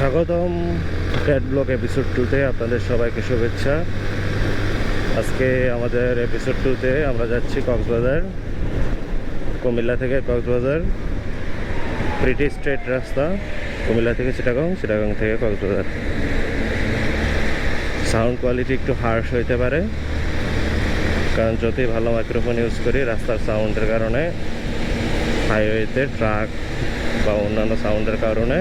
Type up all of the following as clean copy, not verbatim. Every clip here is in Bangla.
স্বাগতম টেড ব্লগ এপিসোড 2-তে আপনাদের সবাইকে শুভেচ্ছা। আজকে আমাদের এপিসোড 2-তে আমরা যাচ্ছি কক্সবাজার। কুমিল্লা থেকে কক্সবাজার প্রিটি স্ট্রেট রাস্তা, কুমিল্লা থেকে চিটাগং, চিটাগং থেকে কক্সবাজার। সাউন্ড কোয়ালিটি একটু হার্শ হইতে পারে, কারণ যতই ভালো মাইক্রোফোন ইউজ করি রাস্তার সাউন্ডের কারণে, হাইওয়েতে ট্রাক বা অন্যান্য সাউন্ডের কারণে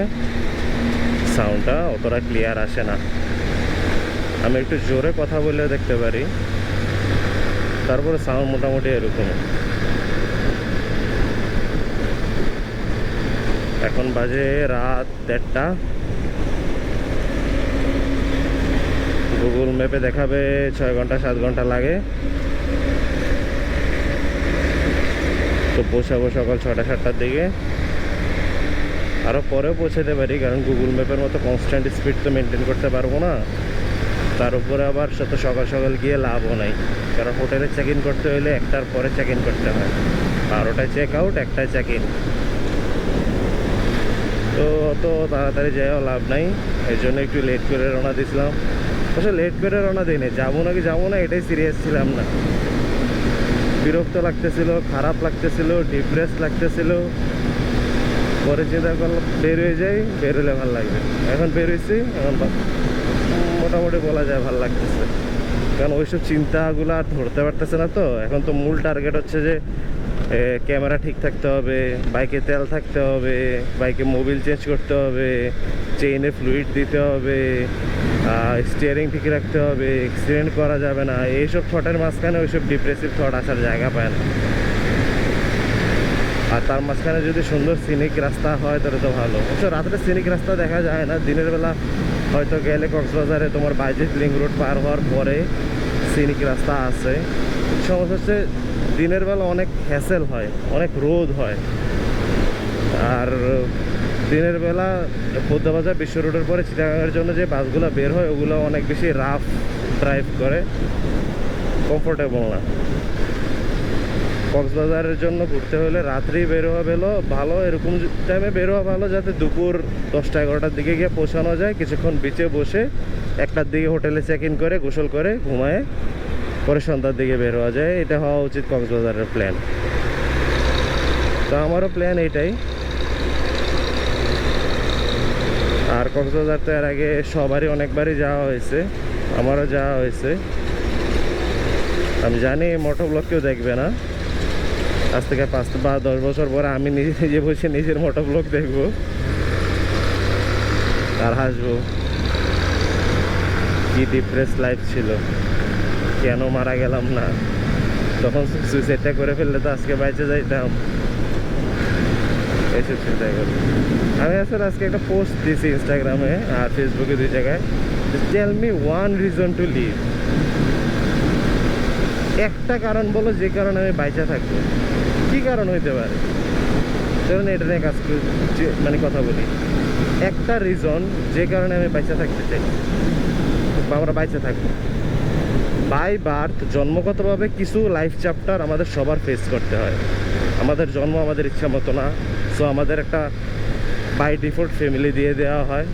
সাউন্ডটা অতটা ক্লিয়ার আসে না। আমি একটু জোরে কথা বলে দেখতে পারি, তারপরে সাউন্ড মোটামুটি এরকম। এখন বাজে রাত 1:30। গুগল ম্যাপে দেখাবে 6 ঘন্টা 7 ঘন্টা লাগে। তো পৌঁছাবো সকাল 6টা-7টার দিকে। আরও পরেও পৌঁছাতে পারি, কারণ গুগল ম্যাপের মতো কনস্ট্যান্ট স্পিড তো মেনটেন করতে পারবো না। তার উপরে আবার সকাল সকাল গিয়ে লাভও নাই, কারণ হোটেলে চেক ইন করতে হলে 1টার পরে চেক ইন করতে হয়। 12টায় চেক আউট, 1টায় চেক ইন। তো অত তাড়াতাড়ি যাওয়া লাভ নাই, এই জন্য একটু লেট করে রওনা দিয়েছিলাম। অবশ্য লেট করে রওনা দিই নি, যাবো নাকি যাবো না এটাই সিরিয়াস ছিলাম না। বিরক্ত লাগতেছিল, খারাপ লাগতেছিল, ডিপ্রেস লাগতেছিল। পরে চিন্তা করলাম বের হয়ে যাই, বের হলে ভালো লাগবে। এখন বের হয়েছি, এখন মোটামুটি বলা যায় ভালো লাগতেছে, কারণ ওইসব চিন্তাগুলো আর ধরতে পারতেছে না। তো এখন তো মূল টার্গেট হচ্ছে যে ক্যামেরা ঠিক থাকতে হবে, বাইকে তেল থাকতে হবে, বাইকে মোবিল চেঞ্জ করতে হবে, চেইনে ফ্লুইড দিতে হবে, স্টিয়ারিং ঠিক রাখতে হবে, অ্যাক্সিডেন্ট করা যাবে না। এইসব থটের মাঝখানে ওইসব ডিপ্রেসিভ থট আসার জায়গা পায় না। আর তার মাঝখানে যদি সুন্দর সিনিক রাস্তা হয় তাহলে তো ভালো। অবশ্য রাত্রে সিনিক রাস্তা দেখা যায় না, দিনের বেলা হয়তো গেলে কক্সবাজারে তোমার বাইজিৎ লিঙ্ক রোড পার হওয়ার পরে সিনিক রাস্তা আছে। সমস্যা হচ্ছে দিনের বেলা অনেক হ্যাসেল হয়, অনেক রোদ হয়। আর দিনের বেলা বৌদ্ধবাজার বিশ্ব রোডের পরে চিটাগাংয়ের জন্য যে বাসগুলো বের হয় ওগুলো অনেক বেশি রাফ ড্রাইভ করে, কমফোর্টেবল না। কক্সবাজারের জন্য ঘুরতে হলে রাত্রেই বের হওয়া ভালো, এরকম টাইমে বের হওয়া ভালো যাতে দুপুর 10টা-11টার দিকে গিয়ে পৌঁছানো যায়। কিছুক্ষণ বিচে বসে 1টার দিকে হোটেলে চেক ইন করে গোসল করে ঘুমায় পরে সন্ধ্যার দিকে বের হওয়া যায়। এটা হওয়া উচিত কক্সবাজারের প্ল্যান। তো আমারও প্ল্যান এইটাই। আর কক্সবাজার তো এর আগে সবারই অনেকবারই যাওয়া হয়েছে, আমারও যাওয়া হয়েছে। আমি জানি মোটো ব্লগ কেউ দেখবে না, আজ থেকে 5 বা 10 বছর পরে আমি নিজে বসে নিজের মোটো ব্লগ দেখবো আর হাসবো। কি ডিপ্রেস লাইফ ছিল, কেন মারা গেলাম না, তখন সুইসাইডটা করে ফেললে তো আজকে বাইচে যাইতাম, এইসব চিন্তা করি। আমি আসলে আজকে একটা পোস্ট দিয়েছি ইনস্টাগ্রামে আর ফেসবুকে 2 জায়গায়, tell me one reason to live. একটা কারণ বলো যে কারণে আমি বাইচা থাকবো। কি কারণ হইতে পারে? চলুন এটা নিয়ে কাজ মানে কথা বলি। একটা রিজন যে কারণে আমি বাইচা থাকতে চাই বা আমরা বাইচা থাকবো। বাই বার্থ জন্মগতভাবে কিছু লাইফ চ্যাপ্টার আমাদের সবার ফেস করতে হয়। আমাদের জন্ম আমাদের ইচ্ছা মতো না, সো আমাদের একটা বাই ডিফল্ট ফ্যামিলি দিয়ে দেওয়া হয়।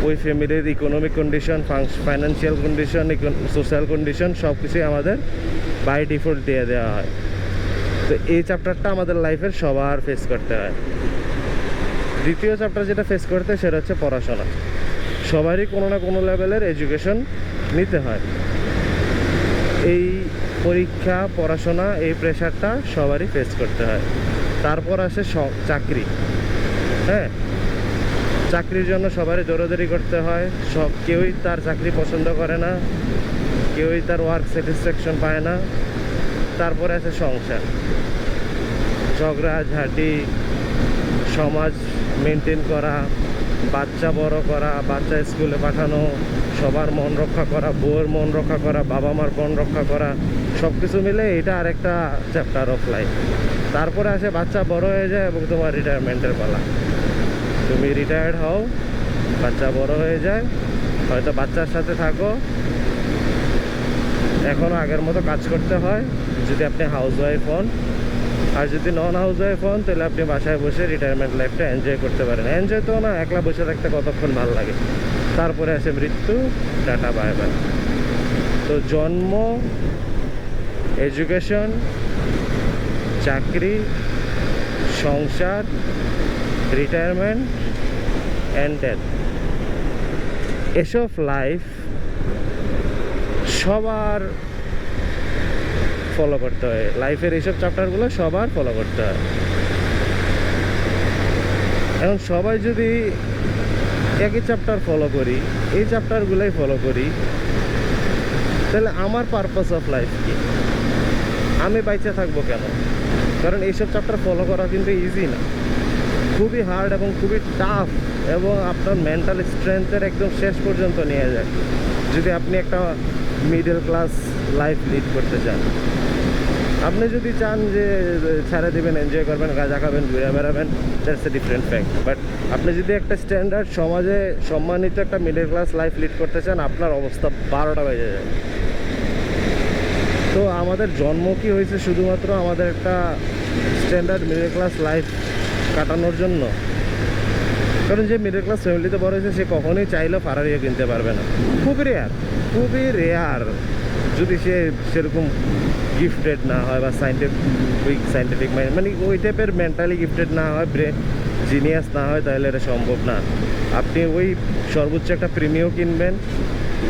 ওই ফ্যামিলির economic condition, financial condition, social condition সব কিছুই আমাদের বাই ডিফল্ট দিয়ে দেওয়া হয়। তো এই চ্যাপ্টারটা আমাদের লাইফের সবার ফেস করতে হয়। দ্বিতীয় চ্যাপ্টার যেটা ফেস করতে হয় সেটা হচ্ছে পড়াশোনা। সবারই কোনো না কোনো লেভেলের এডুকেশন নিতে হয়। এই পরীক্ষা, পড়াশোনা, এই প্রেশারটা সবারই ফেস করতে হয়। তারপর আসে চাকরি। হ্যাঁ, চাকরির জন্য সবারই দৌড়াদৌড়ি করতে হয়। কেউই তার চাকরি পছন্দ করে না, কেউই তার ওয়ার্ক স্যাটিসফ্যাকশন পায় না। তারপরে আছে সংসার, ঝগড়াঝাটি, সমাজ মেনটেন করা, বাচ্চা বড় করা, বাচ্চা স্কুলে পাঠানো, সবার মন রক্ষা করা, বউয়ের মন রক্ষা করা, বাবা মার মন রক্ষা করা, সব কিছু মিলে এটা আরেকটা চ্যাপ্টার অফ লাইফ। তারপরে আসে বাচ্চা বড় হয়ে যায় এবং তোমার রিটায়ারমেন্টের পালা। তুমি রিটায়ার্ড হও, বাচ্চা বড় হয়ে যায়, হয়তো বাচ্চার সাথে থাকো, এখনও আগের মতো কাজ করতে হয় যদি আপনি হাউস ওয়াইফ হন। আর যদি নন হাউস ওয়াইফ হন তাহলে আপনি বাসায় বসে রিটায়ারমেন্ট লাইফটা এনজয় করতে পারেন। এনজয় তো না, একলা বসে থাকতে কতক্ষণ ভালো লাগে, তারপরে আসে মৃত্যু, টাটা বাই বাই। তো জন্ম, এডুকেশন, চাকরি, সংসার, রিটায়ারমেন্ট অ্যান্ড ডেথ, এসব লাইফ সবার ফলো করতে হয়। লাইফের এইসব চ্যাপ্টারগুলো সবার ফলো করতে হয়। এখন সবাই যদি একই চ্যাপ্টার ফলো করি, এই চ্যাপ্টারগুলোই ফলো করি, তাহলে আমার পারপাস অফ লাইফ কি? আমি বাইচে থাকবো কেন? কারণ এইসব চ্যাপ্টার ফলো করা কিন্তু ইজি না, খুবই হার্ড এবং খুবই টাফ, এবং আপনার মেন্টাল স্ট্রেংথের একদম শেষ পর্যন্ত নিয়ে যায় যদি আপনি একটা মিডল ক্লাস লাইফ লিড করতে চান। আপনি যদি চান যে ছেড়ে দেবেন, এনজয় করবেন, গাঁজা খাবেন, ঘুরে বেড়াবেন, that's a different fact. But আপনি যদি একটা স্ট্যান্ডার্ড সমাজে সম্মানিত একটা মিডল ক্লাস লাইফ লিড করতে চান, আপনার অবস্থা 12টা বেজে যায়। তো আমাদের জন্ম কি হয়েছে শুধুমাত্র আমাদের একটা স্ট্যান্ডার্ড মিডল ক্লাস লাইফ কাটানোর জন্য? কারণ যে মিডল ক্লাস ফ্যামিলিতে বড় হয়েছে সে কখনোই চাইলেও ফারারিও কিনতে পারবে না। খুবই রেয়ার, খুবই রেয়ার, যদি সে সেরকম গিফটেড না হয় বা সাইন্টিফিক মানে ওই টাইপের মেন্টালি গিফটেড না হয়, জিনিয়াস না হয়, তাহলে এটা সম্ভব না। আপনি ওই সর্বোচ্চ একটা প্রিমিও কিনবেন,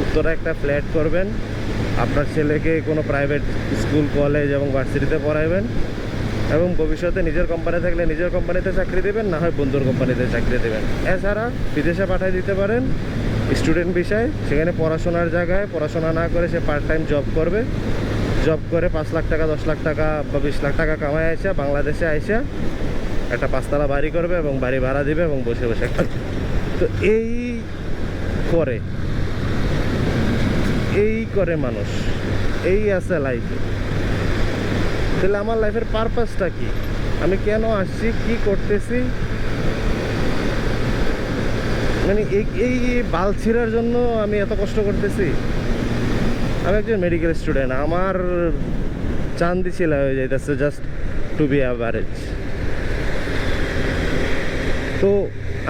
উত্তরা একটা ফ্ল্যাট করবেন, আপনার ছেলেকে কোনো প্রাইভেট স্কুল, কলেজ এবং ভার্সিটিতে পড়াইবেন, এবং ভবিষ্যতে নিজের কোম্পানি থাকলে নিজের কোম্পানিতে চাকরি দেবেন, না হয় বন্ধুর কোম্পানিতে চাকরি দেবেন। এছাড়া বিদেশে পাঠিয়ে দিতে পারেন স্টুডেন্ট বিষয়, সেখানে পড়াশোনার জায়গায় পড়াশোনা না করে সে পার্ট টাইম জব করবে, জব করে 5 লাখ টাকা, 10 লাখ টাকা বা 20 লাখ টাকা কামায় আইসা বাংলাদেশে আইসা একটা 5তলা বাড়ি করবে এবং বাড়ি ভাড়া দিবে এবং বসে বসে খাবে। তো এই করে মানুষ, এই আছে লাইফে। তাহলে আমার লাইফের পারপাসটা কি? আমি কেন আসছি, কি করতেছি? মানে এই বাল ছিঁড়ার জন্য আমি এত কষ্ট করতেছি? আমি একজন মেডিকেল স্টুডেন্ট, আমার চান্দি ছিল হয়ে যাইতেছে জাস্ট টু বি অ্যাভারেজ। তো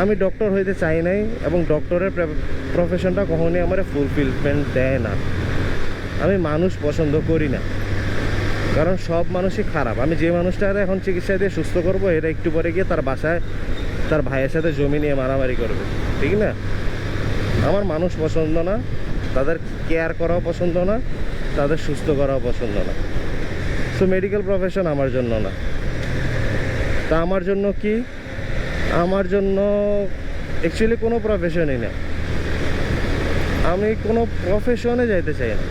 আমি ডক্টর হইতে চাই নাই, এবং ডক্টরের প্রফেশনটা কখনোই আমার ফুলফিলমেন্ট দেয় না। আমি মানুষ পছন্দ করি না, কারণ সব মানুষই খারাপ। আমি যে মানুষটার এখন চিকিৎসা দিয়ে সুস্থ করবো, এটা একটু পরে গিয়ে তার বাসায় তার ভাইয়ের সাথে জমি নিয়ে মারামারি করবে, ঠিক না? আমার মানুষ পছন্দ না, তাদের কেয়ার করাও পছন্দ না, তাদের সুস্থ করাও পছন্দ না। সো মেডিকেল প্রফেশন আমার জন্য না। তা আমার জন্য কি? আমার জন্য অ্যাকচুয়ালি কোনো প্রফেশনই না। আমি কোনো প্রফেশনে যাইতে চাই না।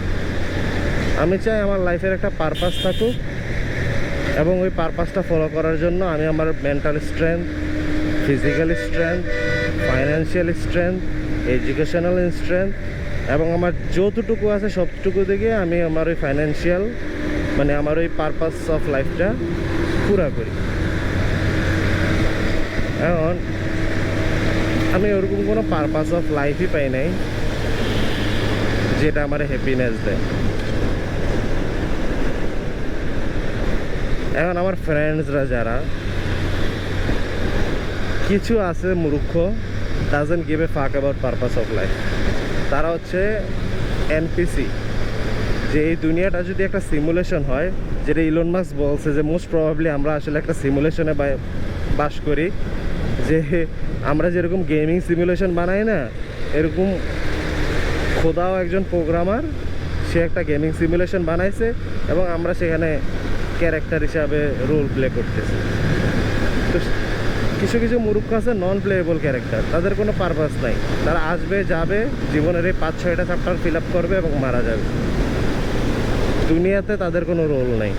আমি চাই আমার লাইফের একটা পারপাস থাকুক, এবং ওই পারপাসটা ফলো করার জন্য আমি আমার mental strength, physical strength, financial strength, educational strength, এবং আমার যতটুকু আছে সবটুকু দিকে আমি আমার ওই ফাইন্যান্সিয়াল মানে আমার ওই পারপাস অফ লাইফটা পুরা করি। এখন আমি ওরকম কোনো পারপাস অফ লাইফই পাই নাই যেটা আমার হ্যাপিনেস দেয়। এখন আমার ফ্রেন্ডসরা যারা কিছু আছে মূর্খ, ডাজন্ট গিভ এ ফাক অ্যাবাউট পারপাস অফ লাইফ, তারা হচ্ছে এনপিসি। যে এই দুনিয়াটা যদি একটা সিমুলেশন হয়, যেটা ইলন মাস্ক বলছে যে মোস্ট প্রবাবলি আমরা আসলে একটা সিমুলেশনে বাস করি, যে আমরা যেরকম গেমিং সিমুলেশন বানাই না, এরকম খোদাও একজন প্রোগ্রামার, সে একটা গেমিং সিমুলেশন বানাইছে এবং আমরা সেখানে ক্যারেক্টার হিসাবে রোল প্লে করতেছি। তো কিছু কিছু মূর্খ আছে নন প্লেয়েবল ক্যারেক্টার, তাদের কোনো পারপাস নাই। তারা আসবে, যাবে, জীবনের এই 5-6টা চ্যাপ্টার ফিল আপ করবে এবং মারা যাবে। দুনিয়াতে তাদের কোনো রোল নেই,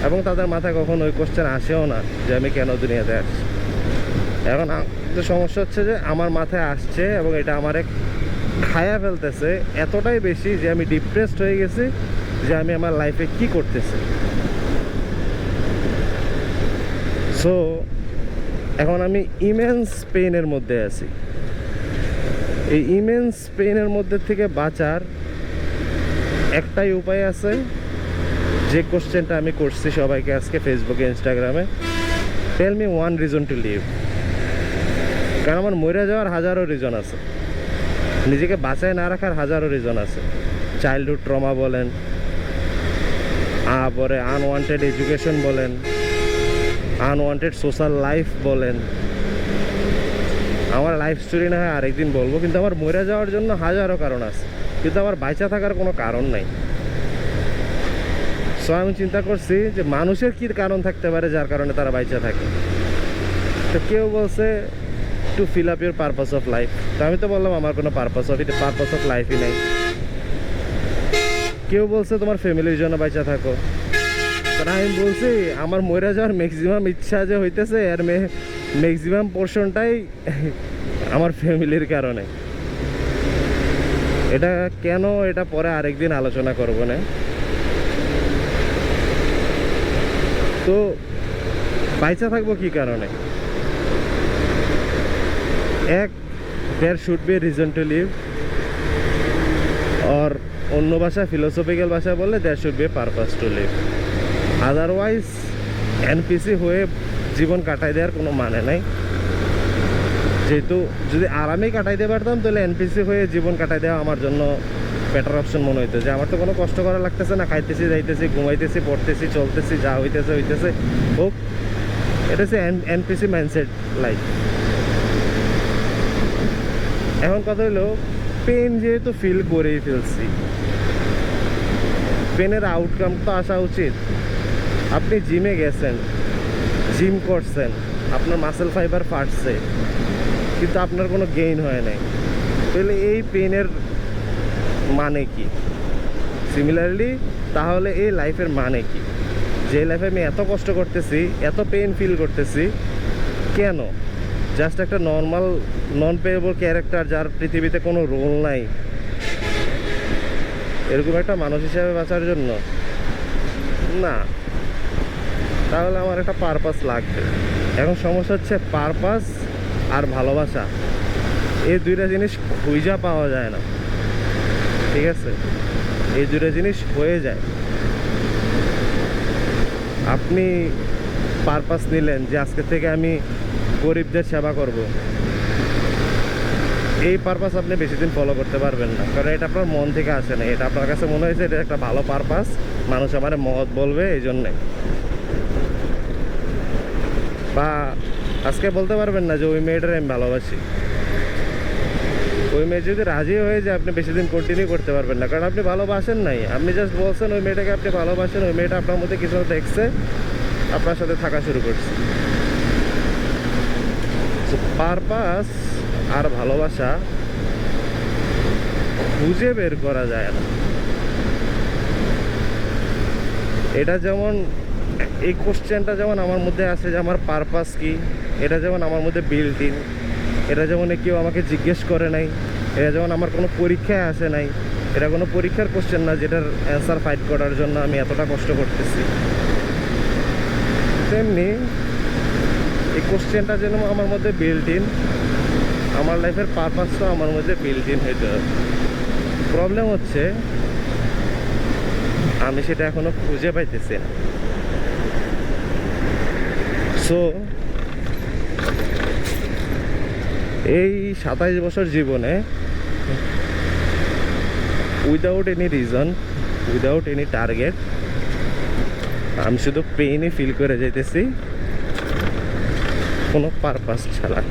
এবং তাদের মাথায় কখনো ওই কোশ্চেন আসেও না যে আমি কেন দুনিয়াতে আসছি। এখন যে সমস্যা হচ্ছে যে আমার মাথায় আসছে এবং এটা আমার খায়া ফেলতেছে এতটাই বেশি যে আমি ডিপ্রেসড হয়ে গেছি যে আমি আমার লাইফে কি করতেছি। সো এখন আমি ইমেন্স পেইনের মধ্যে আছি। এই ইমেন্স পেইনের মধ্যে থেকে বাঁচার একটাই উপায় আছে, যে কোশ্চেনটা আমি করছি সবাইকে আজকে ফেসবুকে, ইনস্টাগ্রামে, tell me one reason to live. কারণ আমার মরে যাওয়ার হাজারো রিজন আছে, নিজেকে বাঁচায় না রাখার হাজারো রিজন আছে। চাইল্ডহুড ট্রমা বলেন, পরে আনওয়ান্টেড এডুকেশন বলেন, আনওয়ান্টেড সোশ্যাল লাইফ বলেন। আমার লাইফ স্টোরি না হয় আরেকদিন বলবো, কিন্তু আমার মরে যাওয়ার জন্য হাজারো কারণ আছে, কিন্তু আমার বাইচা থাকার কোনো কারণ নাই। সো আমি চিন্তা করছি যে মানুষের কী কারণ থাকতে পারে যার কারণে তারা বাইচা থাকে। তো কেউ বলছে to fill up your purpose of life. তো আমি তো বললাম আমার কোনো পারপাস অফ লাইফই নেই। কেউ বলছে তোমার ফ্যামিলির জন্য বাইচা থাকো। কারণ আমি বলছি আমার মরে যাওয়ার ম্যাক্সিমাম ইচ্ছা যে হইতেছে, এর ম্যাক্সিমাম পোর্শনটাই আমার ফ্যামিলির কারণে। এটা কেন, এটা পরে আরেকদিন আলোচনা করবো না। তো বাইচা থাকবো কি কারণে? এক, there should be reason to live, আর অন্য ভাষা ফিলোসফিক্যাল ভাষা বললে there should be purpose to live. Otherwise NPC হয়ে জীবন কাটাই দেওয়ার কোনো মানে নাই। যেহেতু যদি আরামেই কাটাইতে পারতাম তাহলে এনপিসি হয়ে জীবন কাটাই দেওয়া আমার জন্য বেটার অপশন মনে হইতো। যে আমার তো কোনো কষ্ট করা লাগতেছে না, খাইতেছি, যাইতেছি, ঘুমাইতেছি, পড়তেছি, চলতেছি, যা হইতেছে হোক। এটা হচ্ছে এনপিসি মাইন্ডসেট লাইফ। এখন কথা হলো, পেন যেহেতু ফিল করেই ফেলছি, পেনের আউটকাম তো আসা উচিত। আপনি জিমে গেছেন, জিম করছেন, আপনার মাসেল ফাইবার ফাটছে, কিন্তু আপনার কোনো গেইন হয় নাই, তাহলে এই পেনের মানে কি? সিমিলারলি তাহলে এই লাইফের মানে কি? যে লাইফে আমি এত কষ্ট করতেছি, এত পেইন ফিল করতেছি, কেন? জাস্ট একটা নর্মাল নন পেয়েবল ক্যারেক্টার যার পৃথিবীতে কোনো রোল নাই, এরকম একটা মানুষ হিসাবে বাঁচার জন্য? না, তাহলে আমার একটা পারপাস লাগবে। এখন সমস্যা হচ্ছে পারপাস আর ভালোবাসা, এই দুইটা জিনিস খুঁজা পাওয়া যায় না। ঠিক আছে, এই দুটো জিনিস হয়ে যায়। আপনি পারপাস নিলেন যে আজকে থেকে আমি গরিবদের সেবা করব, এই পারপাস আপনি বেশি দিন ফলো করতে পারবেন না, কারণ এটা আপনার মন থেকে আসে না। এটা আপনার কাছে মনে হয়েছে এটা একটা ভালো পারপাস, মানুষ আমার মহৎ বলবে এই জন্যে। বা আজকে বলতে পারবেন না যে ওই মেয়েটার আমি ভালোবাসি। ওই মেয়ে যদি রাজি হয়ে যায় আপনি বেশি দিন কন্টিনিউ করতে পারবেন না, কারণ আপনি ভালোবাসেন নাই। আপনি জাস্ট বলছেন ওই মেয়েটাকে আপনি ভালোবাসেন, ওই মেয়েটা আপনার মধ্যে কিছু দেখছে, আপনার সাথে থাকা শুরু করছে। পারপাস আর ভালোবাসা খুঁজে বের করা যায় না। এটা যেমন, এই কোশ্চেনটা যেমন আমার মধ্যে আছে যে আমার পারপাস কি, এটা যেমন আমার মধ্যে বিল্ট ইন। এটা যেমন কেউ আমাকে জিজ্ঞেস করে নাই, এটা যেমন আমার কোনো পরীক্ষায় আসে নাই, এটা কোনো পরীক্ষার কোশ্চেন না যেটার অ্যান্সার ফাইট করার জন্য আমি এতটা কষ্ট করতেছি। তেমনি এই কোশ্চেনটা যেন আমার মধ্যে বিল্ট ইন, আমার লাইফের পারপাসটাও আমার মধ্যে বিল্ট ইন হইতে হবে। প্রবলেম হচ্ছে আমি সেটা এখনো খুঁজে পাইতেছি না। সো এই 27 বছর জীবনে without any reason, without any target, আমি শুধু পেইনই ফিল করে যাইতেছি, কোনো পারপাস ছাড়া।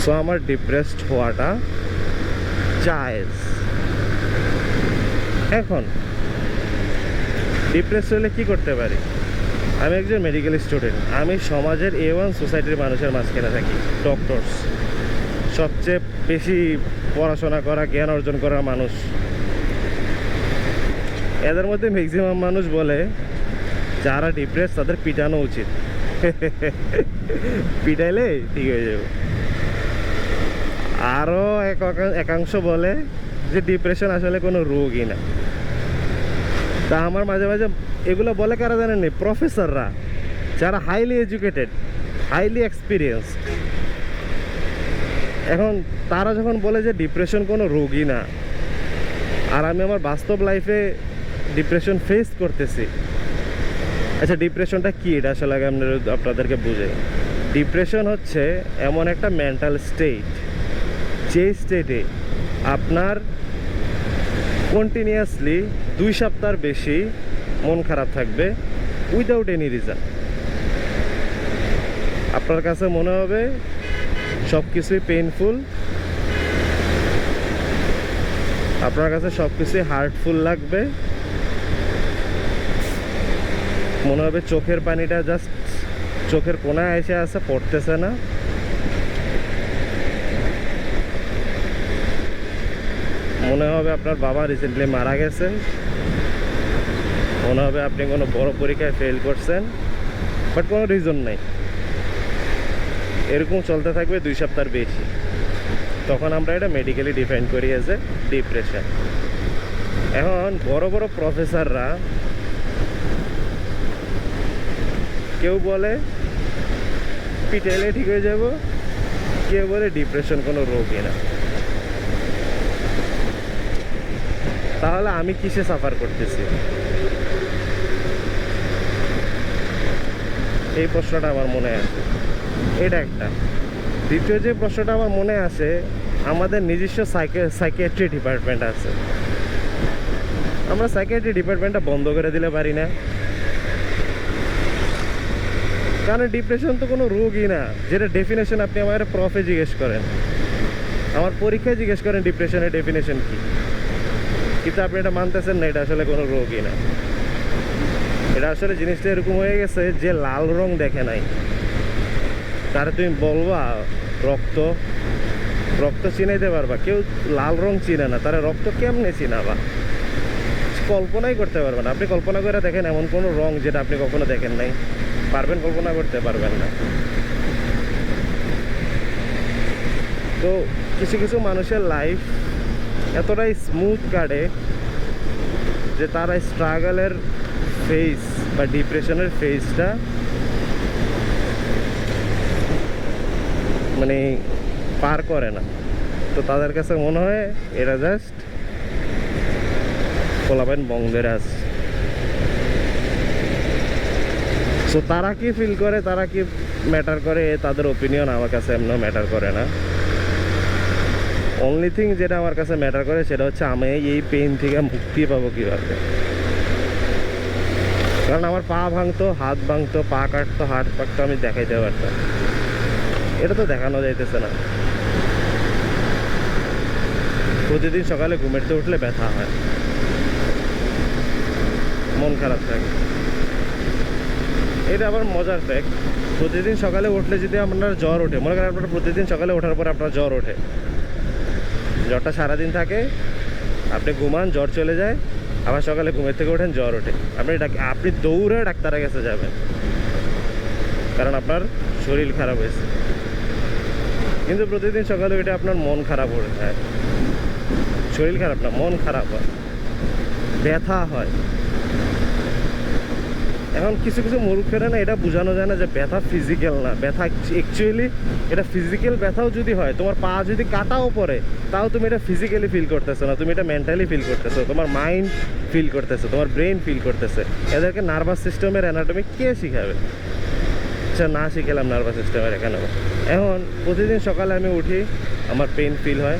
সো আমার ডিপ্রেসড হওয়াটা জায়েজ। এখন ডিপ্রেস হলে কি করতে পারি? আমি একজন মেডিকেল স্টুডেন্ট, আমি সমাজের A1 সোসাইটির মানুষের মাঝখানে থাকি। ডক্টরস, সবচেয়ে বেশি পড়াশোনা করা, জ্ঞান অর্জন করা মানুষ। এদের মধ্যে ম্যাক্সিমাম মানুষ বলে যারা ডিপ্রেস তাদের পিটানো উচিত, পিটাইলে ঠিক হয়ে যাবে। আরও একাংশ বলে যে ডিপ্রেশন আসলে কোনো রোগই না। তা আমার মাঝে মাঝে এগুলো বলে কারা জানেন? প্রফেসররা, যারা হাইলি এডুকেটেড, হাইলি এক্সপিরিয়েন্সড। এখন তারা যখন বলে যে ডিপ্রেশন কোনো রোগই না, আর আমি আমার বাস্তব লাইফে ডিপ্রেশন ফেস করতেছি। আচ্ছা, ডিপ্রেশনটা কি, এটা আসলে আগে আপনাদেরকে বুঝাই। ডিপ্রেশন হচ্ছে এমন একটা মেন্টাল স্টেট, যে স্টেটে আপনার কন্টিনিউয়াসলি 2 সপ্তাহ বেশি মন খারাপ থাকবে উইদাউট এনি রিজন। আপনার কাছে মনে হবে সব কিছুই পেইনফুল, আপনার কাছে সব কিছুই হার্টফুল লাগবে, মনে হবে চোখের পানিটা জাস্ট চোখের কোনায় এসে আছে, পড়তেছে না। মনে হবে আপনার বাবা রিসেন্টলি মারা গেছে, মনে হবে আপনি কোনো বড় পরীক্ষায় ফেল করছেন, বাট কোনো রিজন নেই। এরকম চলতে থাকবে 2 সপ্তাহ বেশি। তখন আমরা এটা মেডিকেলি ডিফাইন করি এজ এ ডিপ্রেশন। এখন বড় বড় প্রফেসররা কেউ বলে পিটাইলে ঠিক হয়ে যাব, কেউ বলে ডিপ্রেশন কোনো রোগই না। তাহলে আমি কিসে সাফার করতেছি? এই প্রশ্নটা আমার মনে আছে, এটা একটা। দ্বিতীয় যে প্রশ্নটা আমার মনে আছে, আমাদের নিজস্ব সাইকিয়াট্রি ডিপার্টমেন্ট আছে, আমরা সাইকিয়াট্রি ডিপার্টমেন্টটা বন্ধ করে দিলে পারি না? কারণ ডিপ্রেশন তো কোনো রোগই না, যেটা ডেফিনেশন আপনি আমার প্রফে জিজ্ঞেস করেন, আমার পরীক্ষায় জিজ্ঞেস করেন ডিপ্রেশনের ডেফিনেশন কি, কিন্তু আপনি এটা মানতেছেন না, এটা আসলে কোনো রোগই না। এটা আসলে জিনিসটা এরকম হয়ে গেছে যে লাল রং দেখে নাই, তারা তুমি বলবা রক্ত, রক্ত চিনাইতে পারবা, কেউ লাল রং চিনে না, তারা রক্ত কেমনে চিনাবা? কল্পনাই করতে পারবেন। আপনি কল্পনা করে দেখেন এমন কোনো রং যেটা আপনি কখনো দেখেন নাই, পারবেন? কল্পনা করতে পারবেন না। তো কিছু কিছু মানুষের লাইফ এতটাই স্মুথ কাটে যে তারা স্ট্রাগলের ফেজ বা ডিপ্রেশনের ফেজটা মানে পার করে না। তো তাদের কাছে মনে হয় এরা জাস্ট পোলাবেন বঙ্গের আছে। সো তারা কি ফিল করে, তারা কি ম্যাটার করে, তাদের ওপিনিয়ন আমার কাছে এমন ম্যাটার করে না। অনলি থিং যেটা আমার কাছে ম্যাটার করে সেটা হচ্ছে আমি এই পেইন থেকে মুক্তি পাবো কীভাবে। কারণ আমার পা ভাঙতো, হাত ভাঙতো, পা কাটতো, হাত পাকতো, আমি দেখাইতে পারতাম, এটা তো দেখানো যাইতেছে না। প্রতিদিন সকালে ঘুমেতে উঠলে ব্যথা হয়, মন খারাপ থাকে। এটা আবার মজার ফ্যাক্ট, প্রতিদিন সকালে উঠলে যদি আপনার জ্বর ওঠে, মনে করেন আপনার প্রতিদিন সকালে ওঠার পর আপনার জ্বর ওঠে, জ্বরটা সারাদিন থাকে, আপনি ঘুমান, জ্বর চলে যায়, আবার সকালে ঘুমের থেকে ওঠেন, জ্বর ওঠে, আপনি দৌড়ে ডাক্তারের কাছে যাবেন, কারণ আপনার শরীর খারাপ হয়েছে। কিন্তু প্রতিদিন সকালে উঠে আপনার মন খারাপ হয়ে যায়, শরীর খারাপ না, মন খারাপ হয়, ব্যথা হয়। এখন কিছু কিছু মূর্খেরা না এটা বোঝানো যায় না যে ব্যথা ফিজিক্যাল না, ব্যথা অ্যাকচুয়ালি এটা ফিজিক্যাল ব্যথাও যদি হয়, তোমার পা যদি কাটাও পড়ে, তাও তুমি এটা ফিজিক্যালি ফিল করতেছো না, তুমি এটা মেন্টালি ফিল করতেছো, তোমার মাইন্ড ফিল করতেছে, তোমার ব্রেন ফিল করতেছে। এদেরকে নার্ভাস সিস্টেমের অ্যানাটমি কে শিখাবে? আচ্ছা, না শিখেলাম নার্ভাস সিস্টেমের এখানে। এখন প্রতিদিন সকালে আমি উঠি, আমার পেইন ফিল হয়,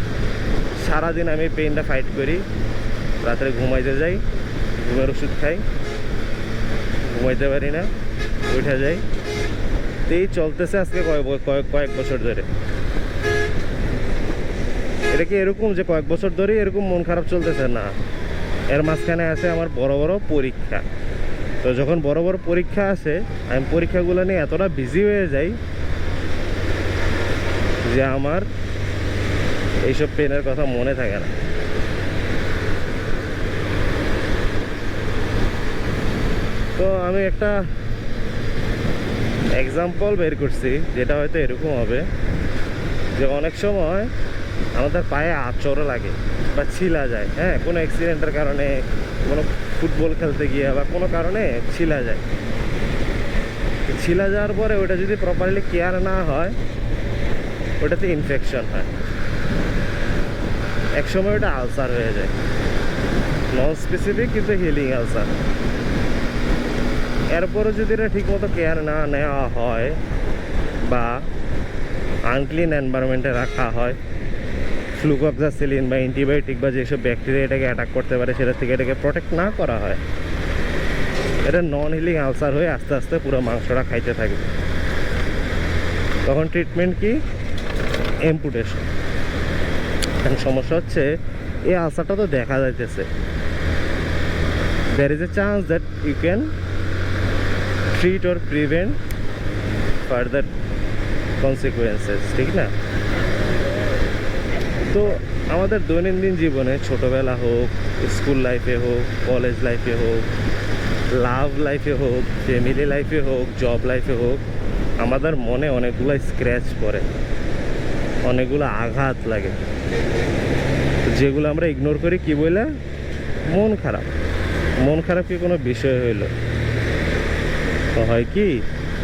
সারাদিন আমি পেইনটা ফাইট করি, রাত্রে ঘুমাইতে যাই, ঘুমের ওষুধ খাই, ঘুমাইতে পারি না, উঠে যাই। এই চলতেছে আজকে কয়েক বছর ধরে। এটা কি এরকম যে কয়েক বছর ধরেই এরকম মন খারাপ চলতেছে? না, এর মাঝখানে আছে আমার বড় বড় পরীক্ষা। তো যখন বড় বড় পরীক্ষা আসে, আমি পরীক্ষাগুলো নিয়ে এতটা বিজি হয়ে যাই যে আমার এইসব পেনের কথা মনে থাকে না। তো আমি একটা এক্সাম্পল বের করছি, যেটা হয়তো এরকম হবে যে অনেক সময় আমাদের পায়ে আঁচড় লাগে বা ছিলা যায়, হ্যাঁ, কোনো অ্যাক্সিডেন্টের কারণে, কোনো ফুটবল খেলতে গিয়ে বা কোনো কারণে ছিলা যায়। ছিলা যাওয়ার পরে ওটা যদি প্রপারলি কেয়ার না হয়, ওটাতে ইনফেকশন হয়, একসময় ওটা আলসার হয়ে যায়। নন স্পেসিফিক কিন্তু হিলিং আলসার। এরপরও যদি এটা ঠিকমতো কেয়ার না নেওয়া হয় বা আনক্লিন এনভায়রনমেন্টে রাখা হয়, ফ্লুকক্সাসিলিন বা অ্যান্টিবায়োটিক বা যেসব ব্যাকটেরিয়া এটাকে অ্যাটাক করতে পারে সেটা থেকে এটাকে প্রোটেক্ট না করা হয়, এটা নন হিলিং আলসার হয়ে আস্তে আস্তে পুরো মাংসটা খাইতে থাকবে। তখন ট্রিটমেন্ট কি? অ্যাম্পুটেশন। এখন সমস্যা হচ্ছে এই আলসারটা তো দেখা যাইতেছে, there is a chance that you can treat or prevent further consequences, ঠিক না? তো আমাদের দৈনন্দিন জীবনে ছোটোবেলা হোক, স্কুল লাইফে হোক, কলেজ লাইফে হোক, লাভ লাইফে হোক, ফ্যামিলি লাইফে হোক, জব লাইফে হোক, আমাদের মনে অনেকগুলো স্ক্র্যাচ পড়ে, অনেকগুলো আঘাত লাগে, যেগুলো আমরা ইগনোর করি। কি বলে? মন খারাপ। মন খারাপ কি কোনো বিষয় হইল? তো হয় কি,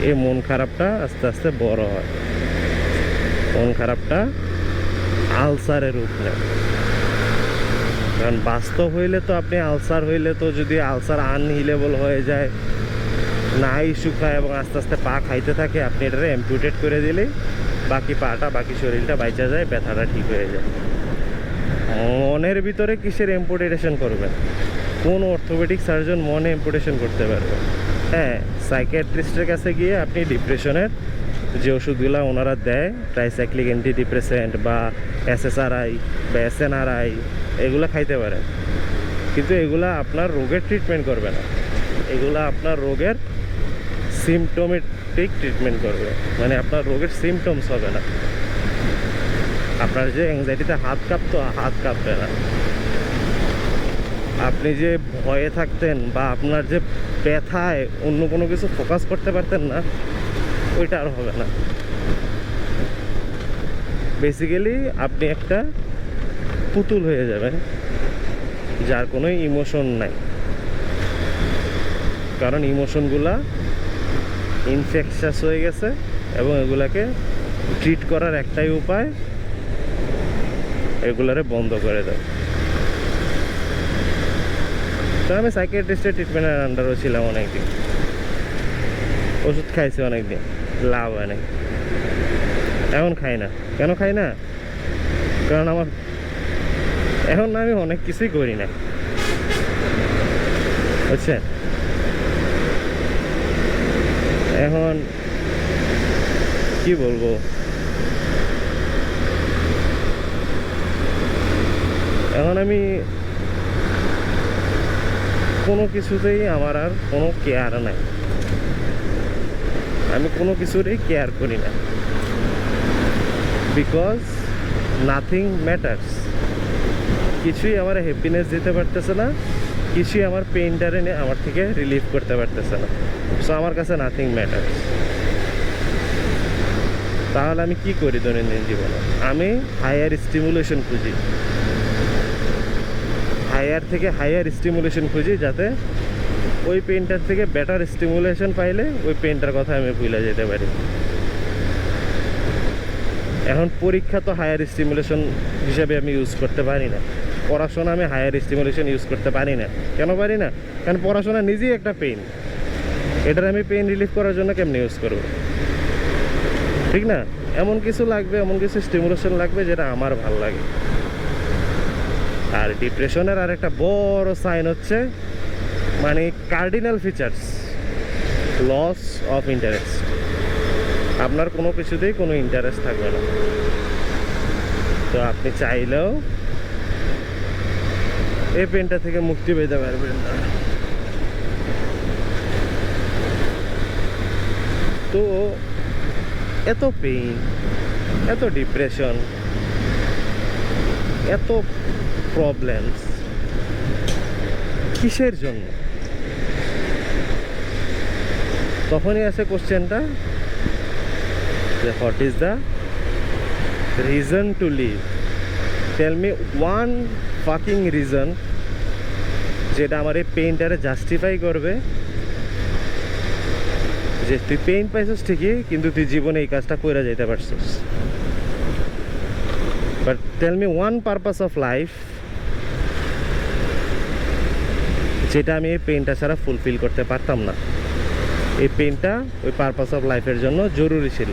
এই মন খারাপটা আস্তে আস্তে বড় হয়, মন খারাপটা আলসারের রূপ নেয়। কারণ বাস্তব হইলে তো আপনি আলসার হইলে তো যদি আলসার আনহিলেবল হয়ে যায়, নাই শুকায় এবং আস্তে আস্তে পা খাইতে থাকে, আপনি এটারে অ্যাম্পুটেট করে দিলেই বাকি পাটা, বাকি শরীরটা বাইচা যায়, ব্যথাটা ঠিক হয়ে যায়। মনের ভিতরে কিসের অ্যাম্পুটেশন করবেন? কোন অর্থোপেডিক সার্জন মনে অ্যাম্পুটেশন করতে পারবে? হ্যাঁ, সাইকিয়াট্রিস্টের কাছে গিয়ে আপনি ডিপ্রেশনের যে ওষুধগুলো ওনারা দেয়, ট্রাইসাইক্লিক অ্যান্টি ডিপ্রেসেন্ট বা SSRI বা SNRI, এগুলো খাইতে পারেন, কিন্তু এগুলা আপনার রোগের ট্রিটমেন্ট করবে না। এগুলা আপনার রোগের সিমটোমেটিক ট্রিটমেন্ট করবে, মানে আপনার রোগের সিমটমস হবে না। আপনার যে অ্যাংজাইটিতে হাত কাঁপতো, হাত কাঁপবে না। আপনি যে ভয়ে থাকতেন বা আপনার যে ব্যথায় অন্য কোনো কিছু ফোকাস করতে পারতেন না, ওইটা আর হবে না। বেসিক্যালি আপনি একটা পুতুল হয়ে যাবেন যার কোনো ইমোশন নাই, কারণ ইমোশনগুলা ইনফেকশাস হয়ে গেছে এবং এগুলাকে ট্রিট করার একটাই উপায়, এগুলারে বন্ধ করে দেয়। তো আমি সাইকিয়াট্রিস্টের ট্রিটমেন্টের আন্ডারও ছিলাম অনেকদিন, ওষুধ খাইছি অনেকদিন, লাভ হয় নাই। এখন খাই না। কেন খাই না? কারণ আমার এখন আমি অনেক কিছুই করি না, বুঝছেন? এখন কি বলবো, এখন আমি কোনো কিছুতেই আমার আর কোনো কেয়ার নাই, আমি কোনো কিছুরই কেয়ার করি না, বিকজ নাথিং ম্যাটার্স। কিছুই আমার হ্যাপিনেস দিতে পারতেছে না, কিছুই আমার পেইনটারে নিয়ে আমার থেকে রিলিভ করতে পারতেছে না। সো আমার কাছে নাথিং ম্যাটার্স। তাহলে আমি কি করি দৈনন্দিন জীবনে? আমি হায়ার স্টিমুলেশন খুঁজি, হায়ার থেকে হায়ার স্টিমুলেশন খুঁজি, যাতে ওই পেইনটার থেকে বেটার স্টিমুলেশন পাইলে ওই পেইনটার কথা আমি ভুলে যেতে পারি। এখন পরীক্ষা তো হায়ার স্টিমুলেশন হিসাবে আমি ইউজ করতে পারি না, পড়াশোনা আমি হায়ার স্টিমুলেশন ইউজ করতে পারি না। কেন পারি না? কারণ পড়াশোনা নিজেই একটা পেইন, এটার আমি পেইন রিলিফ করার জন্য কেমনি ইউজ করব? ঠিক না? এমন কিছু লাগবে, এমন কিছু স্টিমুলেশন লাগবে যেটা আমার ভাল লাগে। আর ডিপ্রেশনের আর একটা বড় সাইন হচ্ছে, মানে cardinal features, loss of interest. আপনার কোনো কিছুতেই কোনো ইন্টারেস্ট থাকবে না। তো আপনি চাইলেও এই পেনটা থেকে মুক্তি পেতে পারবেন না। তো এত পেইন, এত ডিপ্রেশন, এত প্রবলেমস কিসের জন্য? তখনই আসে কোশ্চেনটা যে what is the reason to live? Tell me one fucking reason যেটা আমার এই পেইনটারে জাস্টিফাই করবে যে তুই পেইন পাইছিস ঠিকই, কিন্তু তুই জীবনে এই কাজটা করে যেতে পারছিস। But tell me one purpose of life যেটা আমি এই পেনটা ছাড়া ফুলফিল করতে পারতাম না। এই পেনটা ওই পারপাস অফ লাইফের জন্য জরুরি ছিল।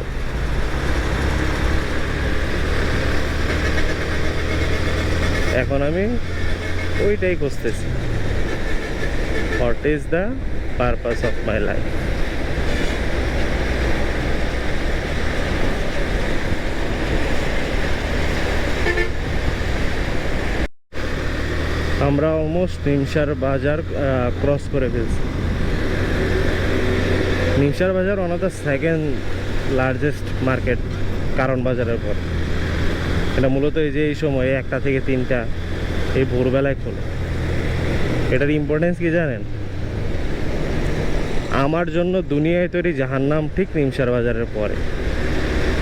এখন আমি ওইটাই খুঁজতেছি, what is the purpose of my life. আমরা অলমোস্ট নিমসার বাজার ক্রস করে ফেলছি। নিমসার বাজার one of the second largest market কারণ বাজারের পর। এটা মূলত এই যে এই সময়ে 1টা থেকে 3টা এই ভোরবেলায় খোলে। এটার ইম্পর্টেন্স কি জানেন? আমার জন্য দুনিয়ায় তৈরি জাহান্নাম ঠিক নিমসার বাজারের পরে।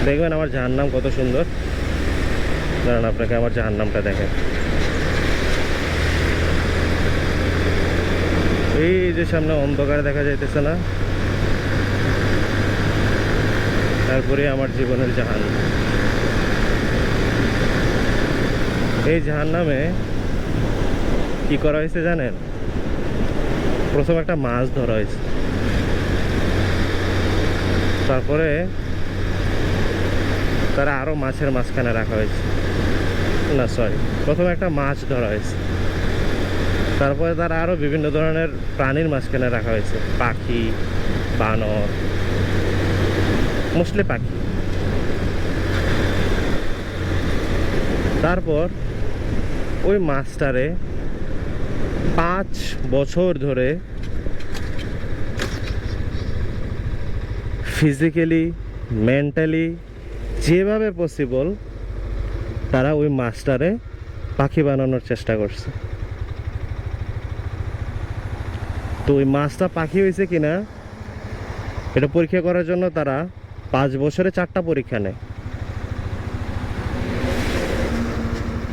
দেখবেন আমার জাহান্নাম কত সুন্দর। দাঁড়ান আপনাকে আমার জাহান্নামটা দেখেন। এই যে সামনে অন্ধকারে দেখা যাইতেছে না, তারপরে আমার জীবনের জাহান্নাম। এই জাহান্নামে কি করা হয়েছে জানেন? প্রথম একটা মাছ ধরা হয়েছে, তারপরে তারা আরো মাছের মাঝখানে রাখা হয়েছে। না সরি, প্রথমে একটা মাছ ধরা হয়েছে, তারপরে তারা আরো বিভিন্ন ধরনের প্রাণীর মাঝখানে রাখা হয়েছে। পাখি, বানর, মোস্টলি পাখি। তারপর ওই মাছটারে 5 বছর ধরে ফিজিক্যালি, মেন্টালি যেভাবে পসিবল তারা ওই মাছটারে পাখি বানানোর চেষ্টা করছে। তো ওই মাছটা পাখি হয়েছে কিনা এটা পরীক্ষা করার জন্য তারা 5 বছরে 4টা পরীক্ষা নেয়।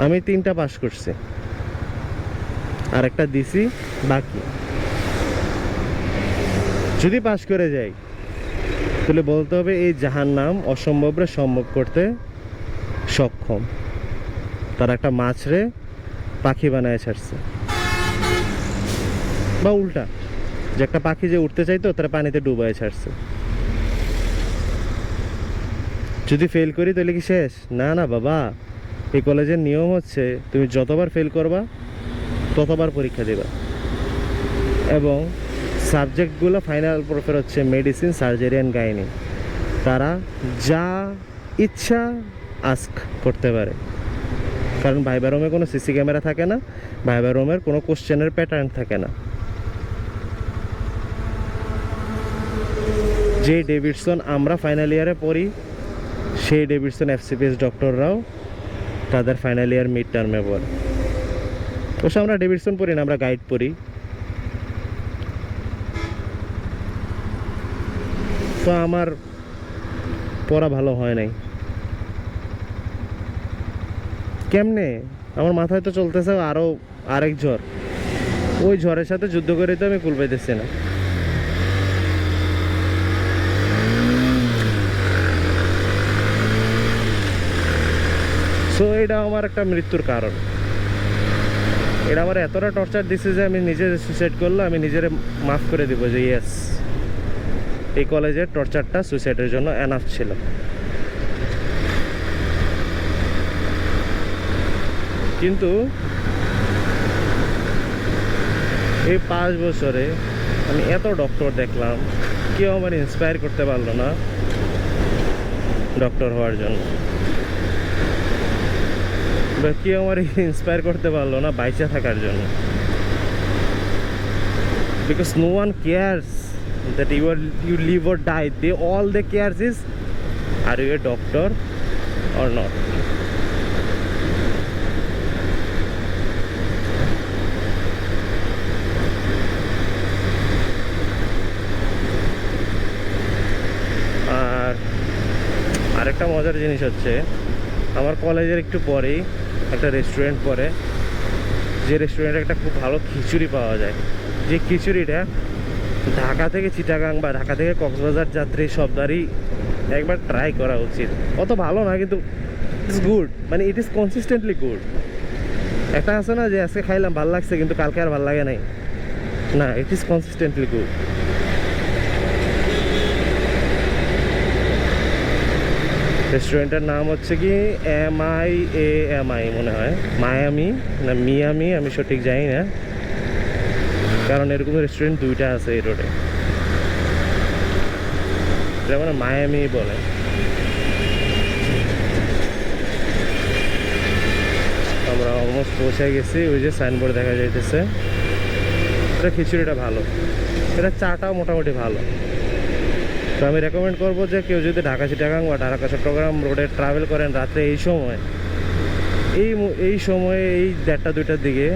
আমি 3টা পাস করছি, আর একটা দিছি বাকি। যদি পাস করে যাই তাহলে বলতে হবে এই জাহান্নাম অসম্ভবরে সম্ভব করতে সক্ষম। তারা একটা মাছরে পাখি বানায় ছাড়ছে, বা উল্টা, যে একটা পাখি যে উঠতে চাইতো তারা পানিতে ডুবায় ছাড়ছে। যদি ফেল করি তাহলে কি শেষ? না না বাবা, এই কলেজের নিয়ম হচ্ছে তুমি যতবার ফেল করবা ততবার পরীক্ষা দেবা, এবং সাবজেক্টগুলো ফাইনাল প্রফের হচ্ছে মেডিসিন, সার্জারি অ্যান্ড গাইনি। তারা যা ইচ্ছা আস্ক করতে পারে, কারণ ভাইবা রুমে কোনো সিসি ক্যামেরা থাকে না, ভাইবা রুমের কোনো কোশ্চেনের প্যাটার্ন থাকে না। যে ডেভিডসন আমরা ফাইনাল ইয়ারে পড়ি, সেই ডেভিডসন FCPS ডক্টররাও তাদের ফাইনাল ইয়ার মিড টার্মে পড়ে। অবশ্য আমরা ডেভিডসন পড়ি না, আমরা গাইড পড়ি। তো আমার পড়া ভালো হয় নাই। কেমনে? আমার মাথায় তো চলতেছে আরো আরেক ঝড়। ওই ঝড়ের সাথে যুদ্ধ করে তো আমি কুল পাইতেছি না। সো এটা আমার একটা মৃত্যুর কারণ। এটা আমার এতটা টর্চার দিচ্ছে যে আমি নিজে সুইসাইড করলে আমি নিজের মাফ করে দিব যে ইয়েস, এই কলেজের টর্চারটা সুইসাইডের জন্য এনাফ ছিল। কিন্তু এই 5 বছরে আমি এত ডক্টর দেখলাম, কেউ আমার ইন্সপায়ার করতে পারলো না ডক্টর হওয়ার জন্য, বা কেউ আমার ইন্সপায়ার করতে পারলো না বাইচা থাকার জন্য। Because no one cares that you live or die. All they cares is, are you a doctor or not? আর আরেকটা মজার জিনিস হচ্ছে, আমার কলেজের একটু পরেই একটা রেস্টুরেন্ট পড়ে, যে রেস্টুরেন্টে একটা খুব ভালো খিচুড়ি পাওয়া যায়। যে খিচুড়িটা ঢাকা থেকে চিটাগাং বা ঢাকা থেকে কক্সবাজার যাত্রী সবদারই একবার ট্রাই করা উচিত। অত ভালো না, কিন্তু ইটস গুড, মানে ইট ইজ কনসিস্টেন্টলি গুড। একটা আছে না যে আজকে খাইলাম ভালো লাগছে কিন্তু কালকে আর ভালো লাগে নাই, না, ইট ইজ কনসিস্টেন্টলি গুড। রেস্টুরেন্টের নাম হচ্ছে কি MIAMI মনে হয়, মায়ামি না মিয়ামি, আমি সঠিক জানি না, কারণ এরকম রেস্টুরেন্ট দুইটা আছে এই রোডে, যেমন মায়ামি বলে। আমরা অলমোস্ট পৌঁছে গেছি, ওই যে সাইনবোর্ড দেখা যাইতেছে। এটা খিচুড়িটা ভালো, এটা চাটাও মোটামুটি ভালো। তো আমি রেকমেন্ড করবো যে কেউ যদি ঢাকা চিটাগাং বা ঢাকা চট্টগ্রাম রোডে ট্রাভেল করেন রাত্রে এই সময়, এই সময়ে এই 1:30 2টার দিকে,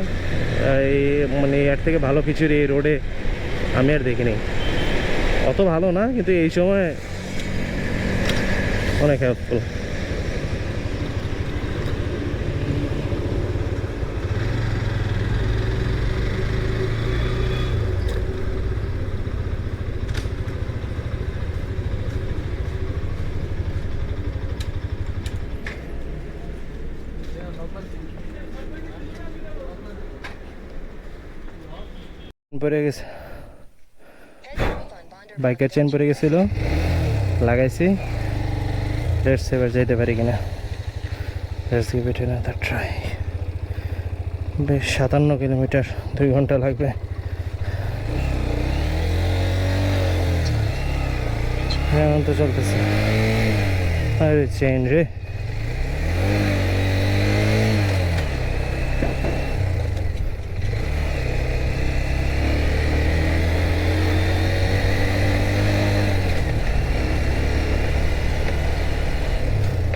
এই মানে এর থেকে ভালো খিচুড়ি এই রোডে আমি আর দেখিনি। অত ভালো না, কিন্তু এই সময় অনেক হেল্পফুল। পরে গেছে, বাইকের চেন পরে গেছিল, লাগাইছি। লেটস এবার যেতে পারি কিনা, let's give it another try. বেশ 57 কিলোমিটার, 2 ঘন্টা লাগবে। হ্যাঁ তো চলতেছে। আরে চেন রে,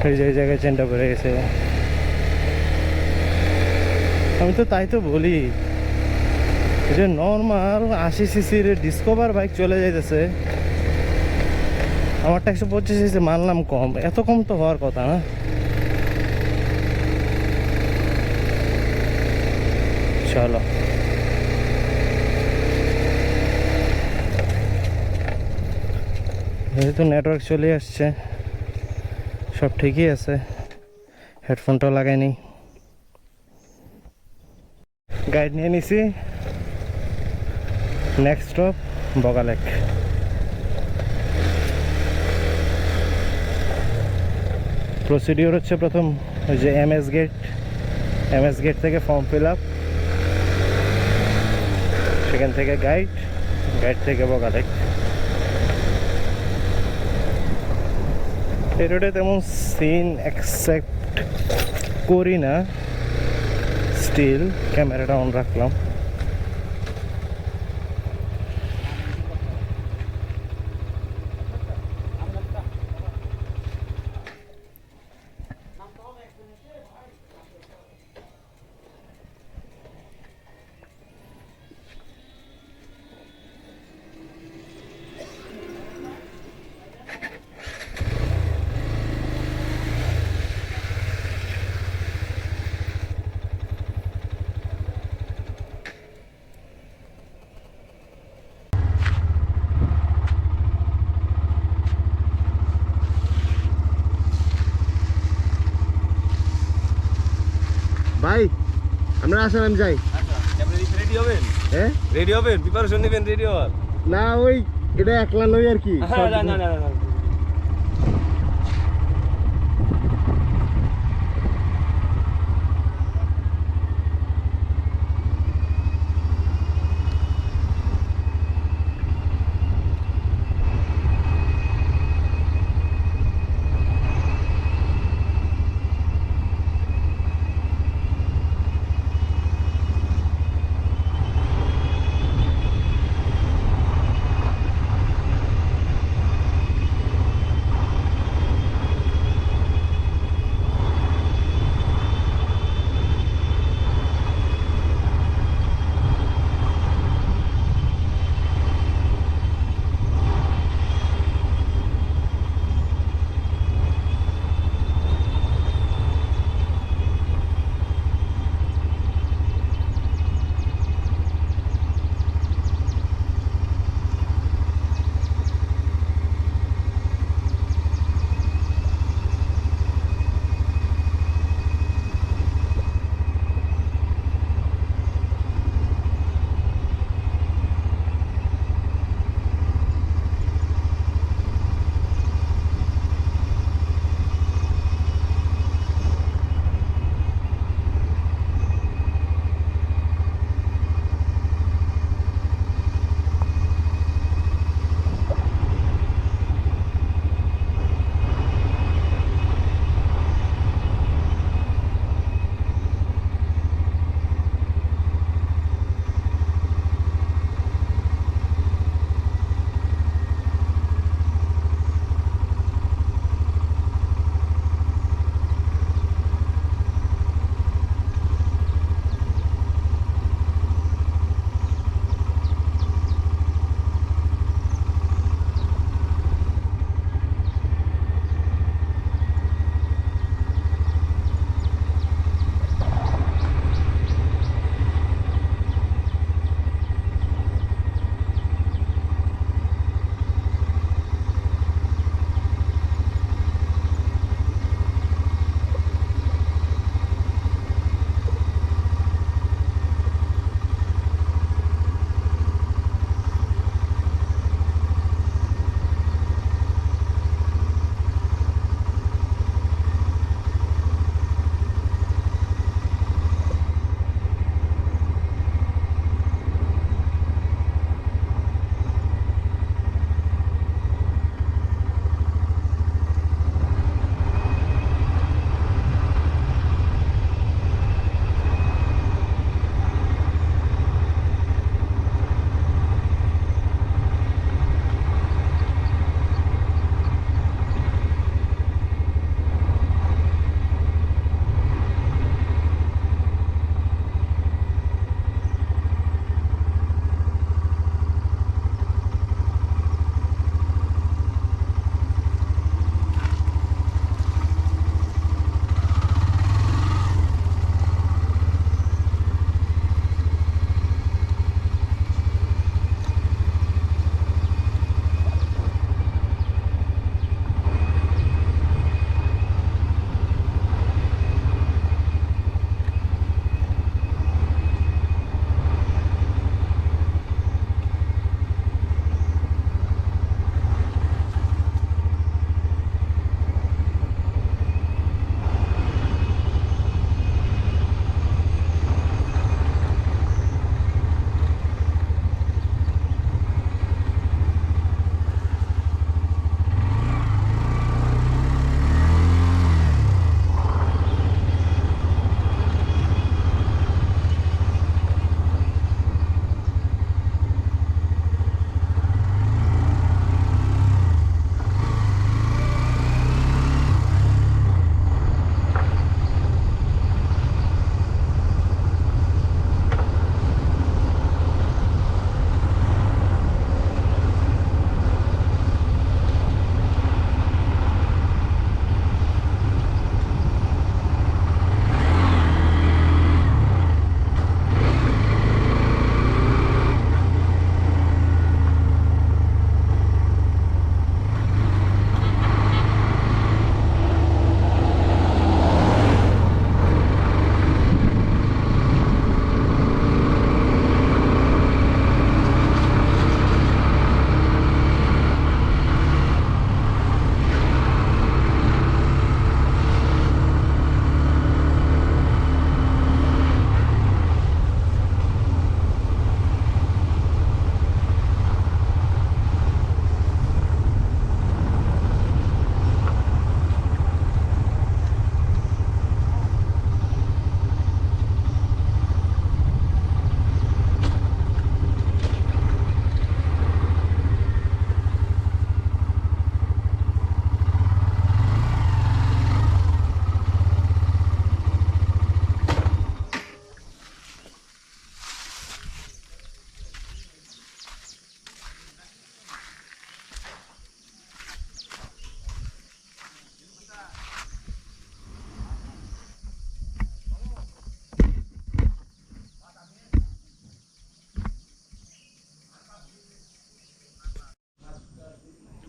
এই জায়গায় চেনটা পড়ে গেছে। আমি তো তাই তো বলি যে নর্মাল 80 সিসির ডিসকভার বাইক চলে যাইতেছে, আমারটা 125 সিসি, মানলাম কম, এত কম তো হওয়ার কথা না। চলো যেহেতু নেটওয়ার্ক চলে আসছে, সব ঠিকই আছে, হেডফোনটাও লাগাইনি, গাইড নিয়ে নিছি। Next stop Boga Lake. প্রসিডিওর হচ্ছে প্রথম ওই যে MS গেট থেকে ফর্ম ফিল আপ, সেখান থেকে গাইড থেকে বগালেক। এই রোডে তেমন সিন অ্যাকসেপ্ট করি না, স্টিল ক্যামেরাটা অন রাখলাম। ভাই আমরা আসেন, আমি যাই। রেডি হবেন? হ্যাঁ রেডি হবেন, প্রিপারেশন নেবেন, রেডি হওয়ার। না, ওই এটা একলা নই আর কি। না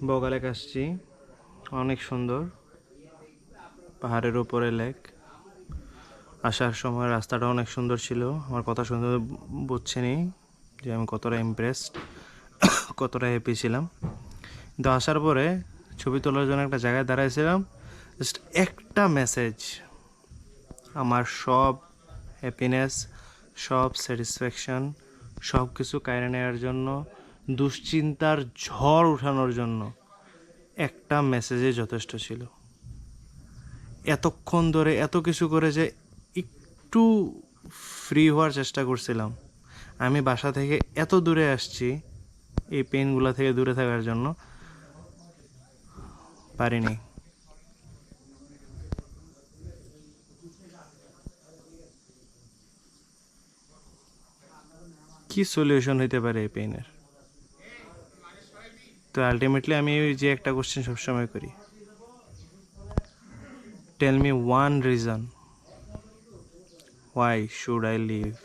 বগা লেক আসছি, অনেক সুন্দর, পাহাড়ের উপরে লেক। আসার সময় রাস্তাটা অনেক সুন্দর ছিল, আমার কথা শুনে বুঝছেনি যে আমি কতটা ইমপ্রেসড, কতটা হ্যাপি ছিলাম। কিন্তু আসার পরে ছবি তোলার জন্য একটা জায়গায় দাঁড়াইছিলাম, জাস্ট একটা মেসেজ আমার সব হ্যাপিনেস, সব স্যাটিসফ্যাকশন, সব কিছু কায়রে নেওয়ার জন্য, দুশ্চিন্তার ঝড় উঠানোর জন্য একটা মেসেজে যথেষ্ট ছিল। এতক্ষণ ধরে এত কিছু করে যে একটু ফ্রি হওয়ার চেষ্টা করছিলাম। আমি বাসা থেকে এত দূরে আসছি এই পেনগুলো থেকে দূরে থাকার জন্য, পারিনি। কি সলিউশন হইতে পারে এই পেইনের? তো আলটিমেটলি আমি ওই যে একটা কোশ্চেন সবসময় করি, tell me one reason why should I live?